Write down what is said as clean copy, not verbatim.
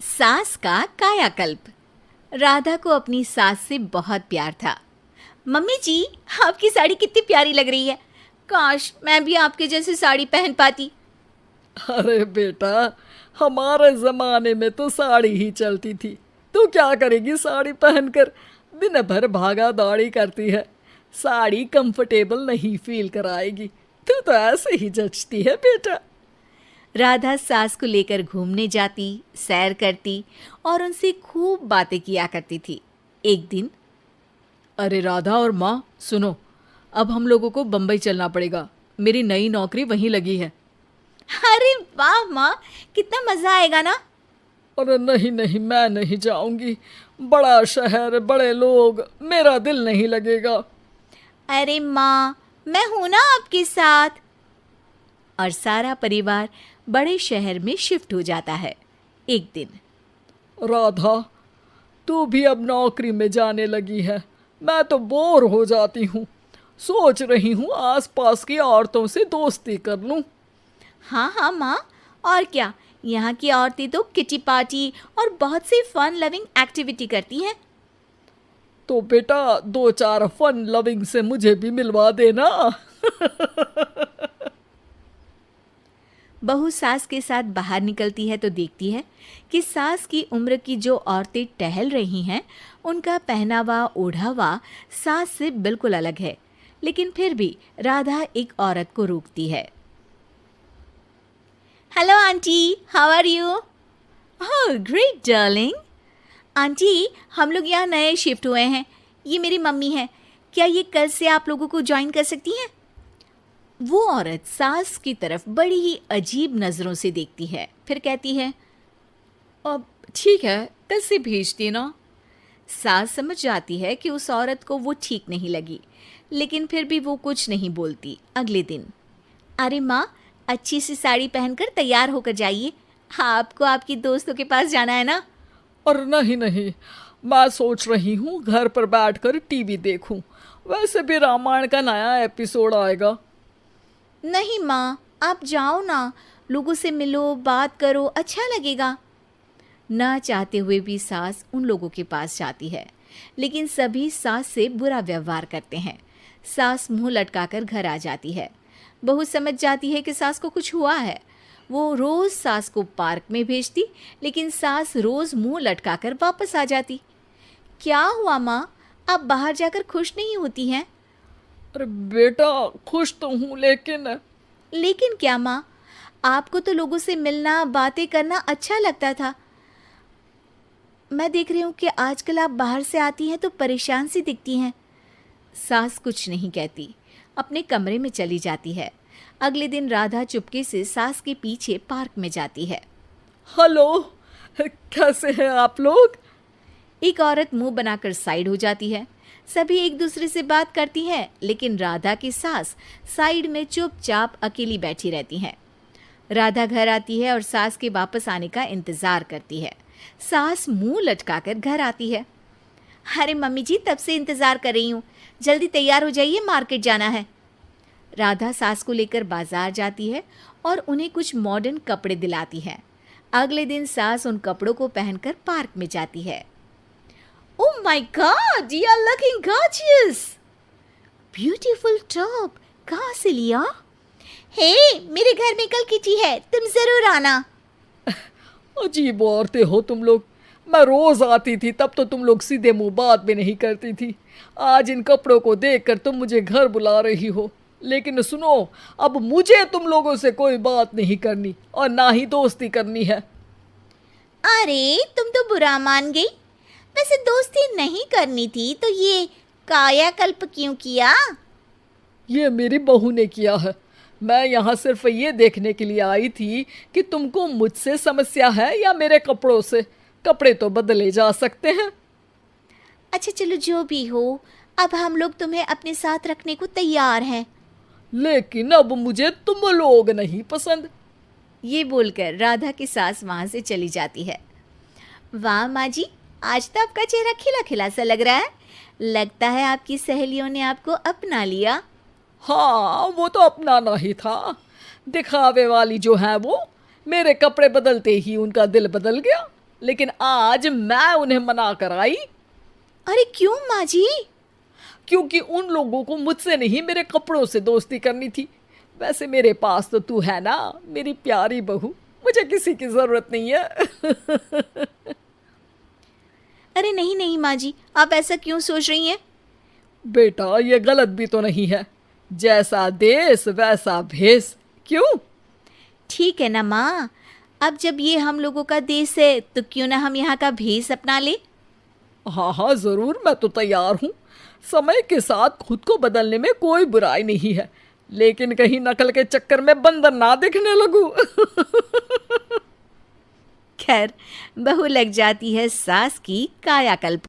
सास का कायाकल्प। राधा को अपनी सास से बहुत प्यार था। मम्मी जी, आपकी साड़ी कितनी प्यारी लग रही है। काश मैं भी आपके जैसी साड़ी पहन पाती। अरे बेटा, हमारे जमाने में तो साड़ी ही चलती थी। तू क्या करेगी साड़ी पहनकर? दिन भर भागा दौड़ी करती है। साड़ी कंफर्टेबल नहीं फील कराएगी। तू तो ऐसे ही जचती है बेटा। राधा सास को लेकर घूमने जाती, सैर करती और उनसे खूब बातें किया करती थी। एक दिन, अरे राधा और माँ सुनो, अब हम लोगों को बम्बई चलना पड़ेगा। मेरी नई नौकरी वहीं लगी है। अरे वाह माँ, कितना मजा आएगा ना। अरे नहीं नहीं, मैं नहीं जाऊंगी। बड़ा शहर, बड़े लोग, मेरा दिल नहीं लगेगा। अरे माँ, मैं हूं ना आपके साथ। और सारा परिवार बड़े शहर में शिफ्ट हो जाता है। एक दिन, राधा, तू भी अब नौकरी में जाने लगी है। मैं तो बोर हो जाती हूँ। सोच रही हूँ आसपास की औरतों से दोस्ती कर लूँ। हाँ हाँ माँ, और क्या, यहाँ की औरतें तो किटी पार्टी और बहुत सी फन लविंग एक्टिविटी करती हैं। तो बेटा, दो चार फन लविंग से मुझे भी मिलवा देना। बहू सास के साथ बाहर निकलती है तो देखती है कि सास की उम्र की जो औरतें टहल रही हैं, उनका पहनावा ओढ़ावा सास से बिल्कुल अलग है। लेकिन फिर भी राधा एक औरत को रोकती है। Hello aunty, how are you? Oh great darling. Aunty, हम लोग यहाँ नए शिफ्ट हुए हैं। ये मेरी मम्मी है। क्या ये कल से आप लोगों को ज्वाइन कर सकती हैं? वो औरत सास की तरफ बड़ी ही अजीब नज़रों से देखती है, फिर कहती है, अब ठीक है, कल से भेज देना। सास समझ जाती है कि उस औरत को वो ठीक नहीं लगी, लेकिन फिर भी वो कुछ नहीं बोलती। अगले दिन, अरे माँ, अच्छी सी साड़ी पहनकर तैयार होकर जाइए। आपको आपकी दोस्तों के पास जाना है ना। और नहीं नहीं, मैं सोच रही हूँ घर पर बैठकर टीवी देखूं। वैसे भी रामायण का नया एपिसोड आएगा। नहीं माँ, आप जाओ ना, लोगों से मिलो, बात करो, अच्छा लगेगा। ना चाहते हुए भी सास उन लोगों के पास जाती है, लेकिन सभी सास से बुरा व्यवहार करते हैं। सास मुंह लटकाकर घर आ जाती है। बहू समझ जाती है कि सास को कुछ हुआ है। वो रोज सास को पार्क में भेजती, लेकिन सास रोज मुंह लटकाकर वापस आ जाती। क्या हुआ माँ, आप बाहर जाकर खुश नहीं होती हैं? अरे बेटा, खुश तो हूँ, लेकिन क्या माँ, आपको तो लोगों से मिलना, बातें करना अच्छा लगता था। मैं देख रही हूँ कि आजकल आप बाहर से आती हैं तो परेशान सी दिखती हैं। सास कुछ नहीं कहती, अपने कमरे में चली जाती है। अगले दिन राधा चुपके से सास के पीछे पार्क में जाती है। हेलो, कैसे हैं आप लोग? एक औरत मुंह बनाकर साइड हो जाती है। सभी एक दूसरे से बात करती हैं, लेकिन राधा की सास साइड में चुपचाप अकेली बैठी रहती हैं। राधा घर आती है और सास के वापस आने का इंतजार करती है। सास मुंह लटकाकर घर आती है। अरे मम्मी जी, तब से इंतजार कर रही हूँ, जल्दी तैयार हो जाइए, मार्केट जाना है। राधा सास को लेकर बाजार जाती है और उन्हें कुछ मॉडर्न कपड़े दिलाती है। अगले दिन सास उन कपड़ों को पहनकर पार्क में जाती है। Oh my God, you are looking gorgeous. Beautiful top, कहाँ से लिया? हे, मेरे घर में कल किटी है, तुम जरूर आना। अजीब औरतें हो तुम लोग। मैं रोज आती थी, तब तो तुम लोग सीधे मुंह बात भी नहीं करती थी। आज इन कपड़ों को देखकर तुम मुझे घर बुला रही हो। लेकिन सुनो, अब मुझे तुम लोगों से कोई बात नहीं करनी और ना ही दोस्ती करनी है। अरे तुम तो बुरा मान गई। वैसे दोस्ती नहीं करनी थी तो ये कायाकल्प क्यों किया? ये मेरी बहू ने किया है। मैं यहाँ सिर्फ ये देखने के लिए आई थी कि तुमको मुझसे समस्या है या मेरे कपड़ों से। कपड़े तो बदले जा सकते हैं। अच्छा चलो, जो भी हो, अब हम लोग तुम्हें अपने साथ रखने को तैयार हैं। लेकिन अब मुझे तुम लोग नहीं पसंद। ये बोलकर राधा की सास वहां से चली जाती है। वाह माँ जी, आज तो आपका चेहरा खिला खिला सा लग रहा है। लगता है आपकी सहेलियों ने आपको अपना लिया। हाँ, वो तो अपनाना ही था। दिखावे वाली जो है वो, मेरे कपड़े बदलते ही उनका दिल बदल गया। लेकिन आज मैं उन्हें मना कर आई, अरे क्यों माँ जी? क्योंकि उन लोगों को मुझसे नहीं मेरे कपड़ों से दोस्ती करनी थी। वैसे मेरे पास तो तू है ना, मेरी प्यारी बहू, मुझे किसी की जरूरत नहीं है। अरे नहीं नहीं माँ जी, आप ऐसा क्यों सोच रही हैं? बेटा ये गलत भी तो नहीं है, जैसा देश वैसा भेष, क्यों? ठीक है ना माँ, अब जब ये हम लोगों का देश है तो क्यों ना हम यहाँ का भेष अपना ले। हाँ हाँ जरूर, मैं तो तैयार हूँ। समय के साथ खुद को बदलने में कोई बुराई नहीं है, लेकिन कहीं नकल के चक्कर में बंदर ना दिखने लगूं। खैर, बहू लग जाती है सास की कायाकल्प।